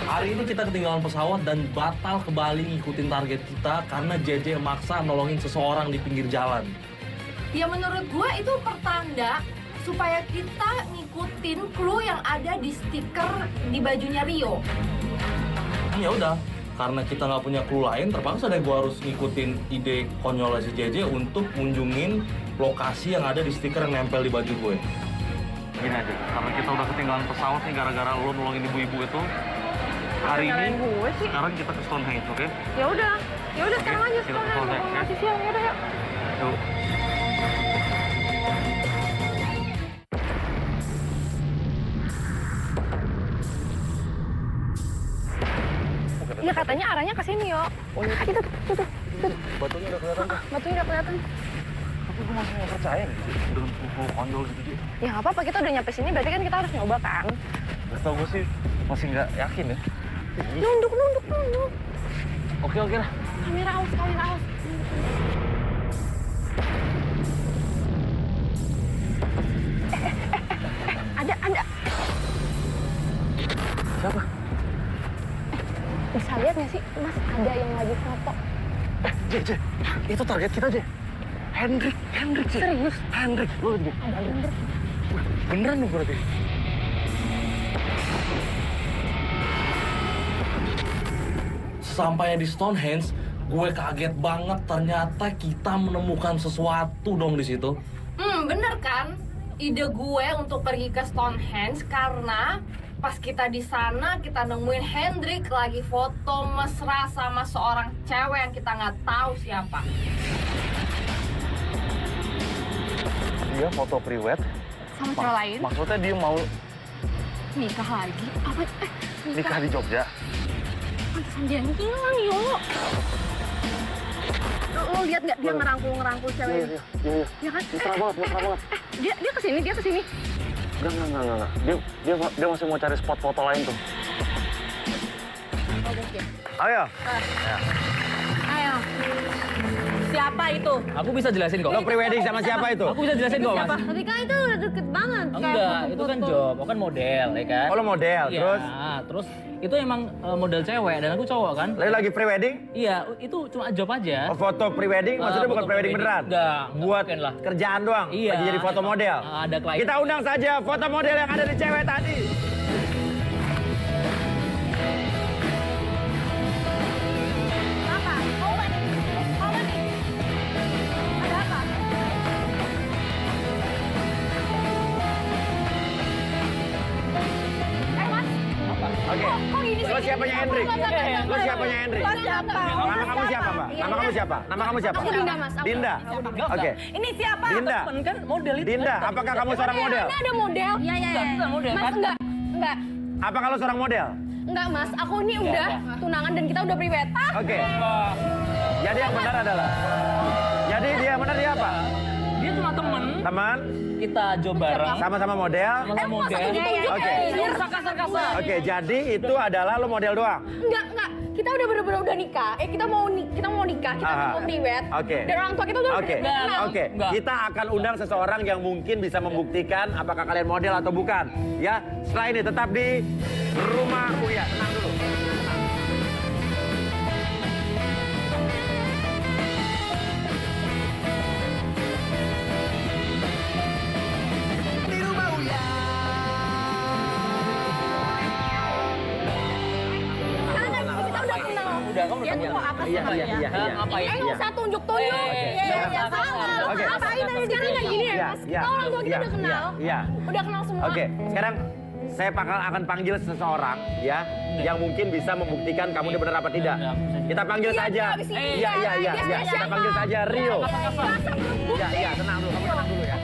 Hari ini kita ketinggalan pesawat dan batal kembali ngikutin target kita karena JJ maksa nolongin seseorang di pinggir jalan. Ya menurut gue itu pertanda supaya kita ngikutin clue yang ada di stiker di bajunya Rio. Ya udah, karena kita nggak punya clue lain, terpaksa deh gue harus ngikutin ide konyolnya si JJ untuk kunjungin lokasi yang ada di stiker yang nempel di baju gue. Gini aja, karena kita udah ketinggalan pesawat nih gara-gara lo nolongin ibu-ibu itu. Hari ini, sekarang kita ke Stonehenge, oke? Ya udah sekarang aja kita ke Stonehenge, masih siang, ya udah yuk. Yuk. Iya katanya arahnya ke sini, yo. Oh iya. Itu. Batunya udah kelihatan kah? Batunya udah kelihatan. Tapi gue masih nggak percaya nih dengan pulau konyol gitu, Ji. Ya nggak apa-apa, kita udah nyampe sini, berarti kan kita harus nyoba kan? Gak tau gue sih, masih nggak yakin ya. Nunduk. Oke lah. Kamera aus. Ada. Siapa? Bisa lihat nggak sih, Mas? Ada yang lagi foto. Je, itu target kita, Je. Hendrik, Je. Serius? Hendrik, lo lihat, Ada Hendrik. beneran nih berarti. Sampai di Stonehenge, gue kaget banget ternyata kita menemukan sesuatu dong di situ. Bener kan? Ide gue untuk pergi ke Stonehenge karena pas kita di sana kita nemuin Hendrik lagi foto mesra sama seorang cewek yang kita nggak tahu siapa. Dia foto priwet. Sama cewek lain? Maksudnya dia mau Nikah lagi? Apa? nikah di Jogja. Pantesan dia hilang, yo. Lo lihat nggak dia ngerangkul cewek? Iya. Ya kan? Mesra banget. Dia kesini. Enggak. Dia masih mau cari spot foto lain tuh. Oh, mungkin. Ayo. Ayo. Siapa itu? Aku bisa jelasin kok. Lo prewedding sama siapa itu? Aku bisa jelasin kok, Mas. Tapi kan itu udah deket banget. Enggak, itu kan job. Aku kan model, ya kan? Oh, lo model, Iya, terus itu emang model cewek dan aku cowok kan? Lo lagi prewedding? Iya, itu cuma job aja. Oh, foto prewedding? Maksudnya bukan foto prewedding beneran? Enggak Buat mungkin lah. kerjaan doang? Iya. Lagi jadi foto model? Ada klien. Kita undang saja foto model yang ada di cewek tadi. Apa? Mau nggak nih? Ada apa? Mas. Oke. Kok gini sih? Lo siapanya Hendrik? Lo siapanya Hendrik? Lo siapa? Nama kamu siapa, Mbak? Nama kamu siapa? Nama kamu siapa? Aku Dinda, Mas. Dinda? Enggak. Oke. Ini siapa? Dinda. Temen kan model itu. Dinda, apakah kamu seorang model? Ini ada model. Iya. Enggak model Mas, kan? enggak. Apakah lo seorang model? Enggak, Mas. Aku ini udah tunangan dan kita udah priwet. Oke. Jadi yang benar adalah? Jadi dia benar dia apa? Dia cuma temen. Teman? Kita job bareng. Sama-sama model? Sama model. Oke. Kasar-kasar. Oke, jadi itu adalah lo model doang? Enggak. kita udah bener-bener udah nikah. Kita mau nikah, kita mau priwet. Oke. Dan orang tua kita udah Oke. kenal. Oke. Kita akan undang seseorang yang mungkin bisa membuktikan apakah kalian model atau bukan. Ya, setelah ini tetap di rumah Uya. Tenang dulu. Dia tuh mau apa sih? Iya. Nggak usah tunjuk-tunjuk. Iya, salah. Oke. Ngapain dari sekarang kayak gini ya, Mas? Kita orang tua kita udah kenal. Iya. Udah kenal semua. Oke, sekarang saya akan panggil seseorang ya yang mungkin bisa membuktikan kamu ini benar apa tidak. Kita panggil saja. Iya. Kita panggil saja Rio. Iya, tenang dulu. Kamu tenang dulu ya.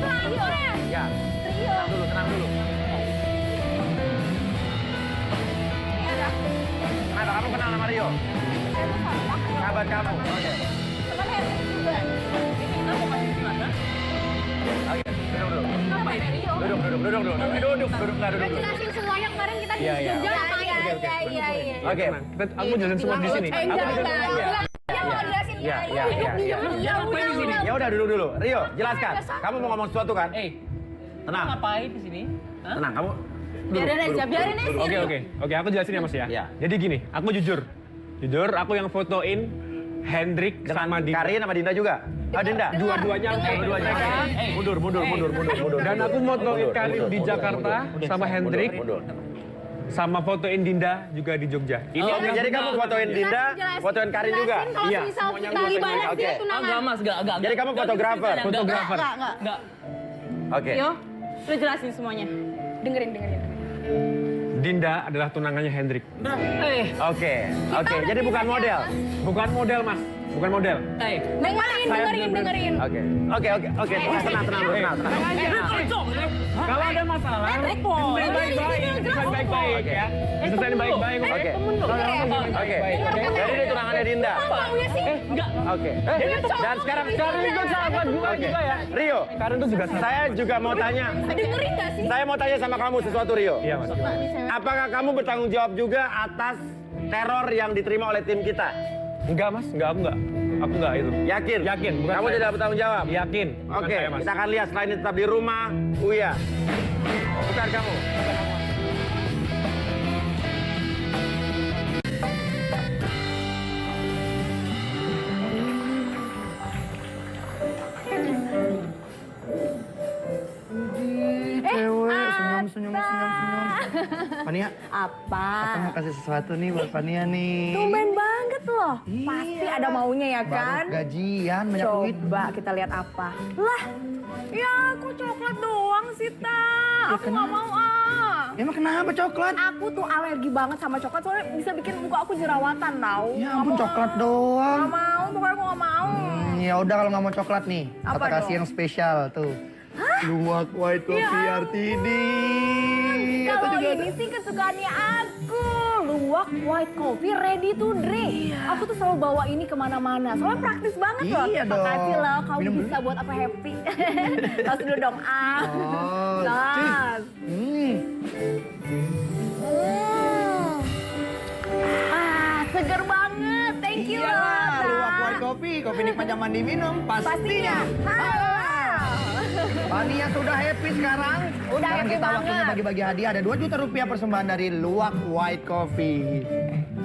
Ya. Tenang dulu. Kenapa kamu kenal sama Rio? Sahabat kamu. Oke. Teman Henry juga. Oke, duduk dulu. Udah jelasin semuanya kemarin kita di Jogja ngapain. Iya. Oke, Aku jelasin semua di sini. Jangan. Dia mau jelasin. Iya. Ya udah duduk dulu. Rio, jelaskan. Kamu mau ngomong sesuatu kan? Tenang. Ngapain di sini? Tenang, kamu. Biarin aja. Oke, aku jelasin ya Mas ya. Iya. Jadi gini, aku jujur, aku yang fotoin Hendrik sama Dengan Dinda. Karin sama Dinda juga? Dinda? Dua-duanya aku Mundur. Dan aku fotoin Karin di Jakarta sama Hendrik, sama fotoin Dinda juga di Jogja. Ini Jadi kamu fotoin Dinda, fotoin Karin juga? Iya, Semuanya Oke. Enggak mas, enggak. Jadi kamu fotografer? Enggak. Oke. Yo, udah jelasin semuanya. Dengerin. Dinda adalah tunangannya Hendrik. Oke. Jadi bukan model? Bukan model Mas, bukan model. Dengerin. Oke. Tenang dulu. Kalau ada masalah, baik-baik ya. Diselesain baik-baik. Oke. Jadi ini tunangannya Dinda? Oke. Dan sekarang ikut sahabat gue juga ya. Rio, Karin tuh juga saya juga mau tanya. Dengerin gak sih? Saya mau tanya sama kamu sesuatu, Rio. Iya Mas. Apakah kamu bertanggung jawab juga atas teror yang diterima oleh tim kita? Enggak Mas, aku enggak itu. Yakin? Bukan Kamu saya. tidak bertanggung jawab? Yakin. Bukan Oke, saya, Mas. kita akan lihat selain itu tetap di rumah Uya. Bukan kamu. Senyum. Pania, Apa? aku mau kasih sesuatu nih buat Pania nih. Tumben banget loh. Iya. Pasti ada maunya ya kan? Baru gajian, banyak duit. Coba kita lihat apa. Lah, ya aku coklat doang sih, Ta. Aku nggak mau Emang kenapa coklat? Aku tuh alergi banget sama coklat, soalnya bisa bikin muka aku jerawatan tau. Ya ampun, coklat doang. Nggak mau, pokoknya aku nggak mau. Ya udah kalau nggak mau coklat nih, Apa kita kasih dong? yang spesial tuh. Luwak White Coffee RTD. Kalau ini sih kesukaannya aku. Luwak White Coffee ready to drink. Aku tuh selalu bawa ini kemana-mana. Soalnya praktis banget loh. Iya dong. Makasih loh, kamu Minum bisa buat aku happy. Tos dulu dong, Oh, Tos. Seger banget. Thank you Iya, loh, Luwak Ta. White Coffee, kopi nikmat zaman diminum, Pastinya. Halo. Pania sudah happy sekarang. Udah Sekarang happy kita waktunya banget. bagi-bagi hadiah. Ada 2 juta rupiah persembahan dari Luwak White Coffee.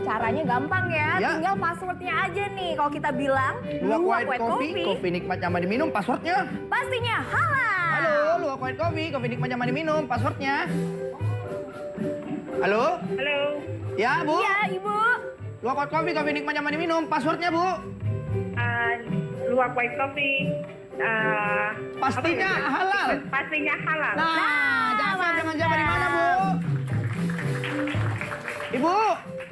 Caranya gampang ya, Ya. tinggal passwordnya aja nih. Kalau kita bilang Luwak White Coffee, kopi nikmat zaman diminum, passwordnya. pastinya halal. Halo, Luwak White Coffee, kopi nikmat zaman diminum, passwordnya. Halo? Halo. Ya, Bu? Iya, Ibu. Luwak White Coffee, kopi nikmat zaman diminum, passwordnya, Bu? Luwak White Coffee. Pastinya halal. Pastinya halal. Nah, jawab dengan siapa di mana, Bu? Ibu?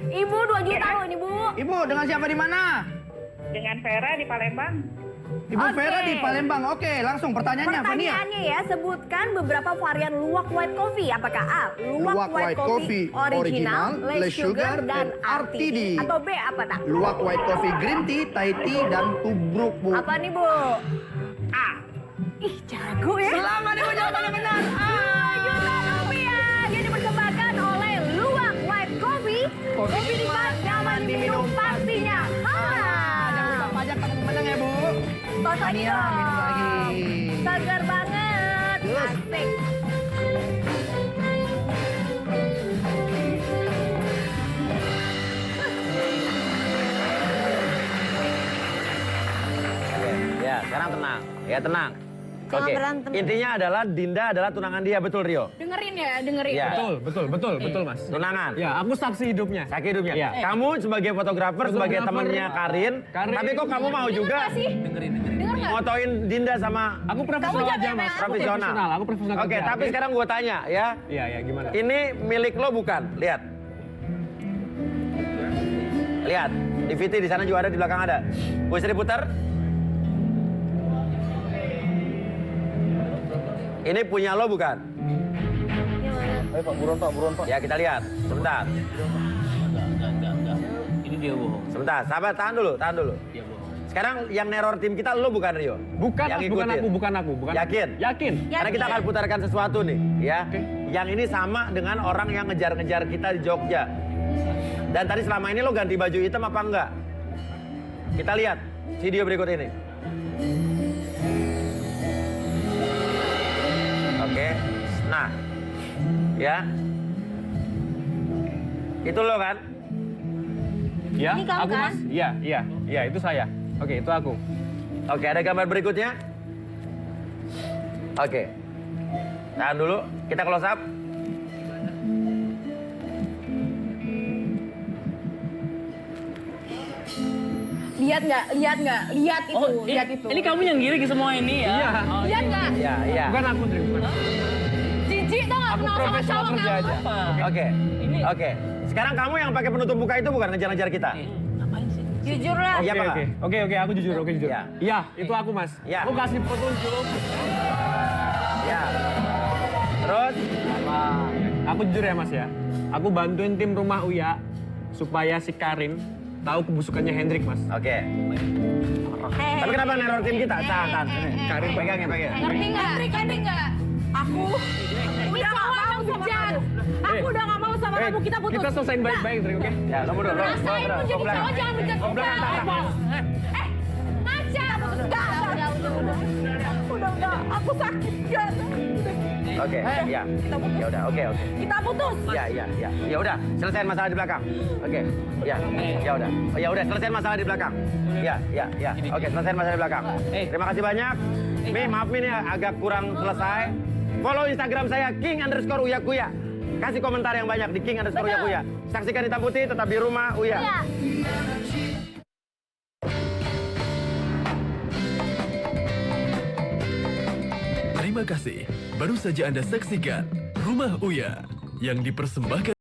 Ibu 2 juta loh ini, Bu. Ibu, dengan siapa di mana? Dengan Vera di Palembang. Ibu Oke. Vera di Palembang. Oke, langsung pertanyaannya, Fania. Pertanyaannya ya, sebutkan beberapa varian luwak white coffee. Apakah A, luwak white coffee original, less sugar, dan RTD? Atau B, apa tak? Luwak White Coffee Green Tea, Thai Tea, dan Tubruk, Bu. Apa nih, Bu? A. Ih, jago ya. Selamat, Ibu, jawabannya benar. 2 juta rupiah yang dipersembahkan oleh luwak white coffee. Kopi nikmat nyaman diminum, lagi Tania, dong. minum lagi. Segar banget. Asik. Ya, sekarang tenang. Ya, tenang. Jangan Oke. berantem. Intinya adalah Dinda adalah tunangan dia, betul Rio? Dengerin ya, dengerin. Iya. Betul Mas. Tunangan. Ya, aku saksi hidupnya. Saksi hidupnya. Iya. Kamu sebagai fotografer, sebagai Fotografer. temennya Karin, tapi kok kamu mau juga Dengerin. Dengar nggak? motoin Dinda sama Aku profesional jaga aja, sama Mas. aku. profesional? Aku profesional. Oke, kerja, tapi sekarang gue tanya ya. Iya, gimana? Ini milik lo bukan? Lihat. Lihat. DVD di sana juga ada, di belakang ada. Bisa diputar? Ini punya lo bukan? Ayo Pak, buruan Pak. Ya, kita lihat. Sebentar. Enggak. Ini dia bohong. Sebentar, sahabat, tahan dulu. Dia bohong. Sekarang yang neror tim kita lo bukan Rio? Bukan, Yang Mas, bukan ngikutin. aku. Yakin? Yakin. Karena kita akan putarkan sesuatu nih, ya. Yang ini sama dengan orang yang ngejar-ngejar kita di Jogja. Dan tadi selama ini lo ganti baju hitam apa enggak? Kita lihat video berikut ini. Oke, nah, ya. Itu lo kan? Ya, Ini kamu aku kan? Mas. Iya, itu saya. Oke, itu aku. Oke, ada gambar berikutnya? Oke. Tahan dulu, kita close up. Lihat nggak? Lihat itu, lihat itu. Ini kamu yang giring semua ini ya? Iya. Oh, Lihat nggak? Iya. Bukan aku, Dri. Bukan. Cici tau nggak Aku kenal sama profesional cowok kerja nggak? aja. Oke. Ini- Oke. Sekarang kamu yang pakai penutup muka itu bukan ngejar-ngejar kita? Ngapain sih? Jujur lah. Iya apa nggak? Oke, aku jujur. Iya. Iya, itu aku, Mas. Iya. Aku kasih petunjuk. Ya. Terus? Aku jujur ya, Mas ya. Aku bantuin tim rumah Uya supaya si Karin tahu kebusukannya Hendrik, Mas. Oke. Tapi kenapa neror tim kita? Tahan. Karin pegang ya. Ngerti nggak? Aku udah nggak mau sama kamu. Aku udah nggak mau sama kamu. Kita putus. Kita selesain baik-baik, Dri, oke? Ya, kamu dulu. Rasain lu jadi cowok jangan bejat-bejat. Ngaca. Udah. Aku sakit kan. Oke, ya. Ya udah, oke. Kita putus. Ya. Ya udah, selesaiin masalah di belakang. Oke. Ya. Ya udah. Oh, ya udah, selesaiin masalah di belakang. Ya. Oke, selesaiin masalah di belakang. Terima kasih banyak. Mi, maaf Mi, ini agak kurang selesai. Follow Instagram saya king_uyakuya. Kasih komentar yang banyak di king_uyakuya. Saksikan Hitam Putih, tetap di rumah Uya. Terima kasih. Baru saja Anda saksikan Rumah Uya yang dipersembahkan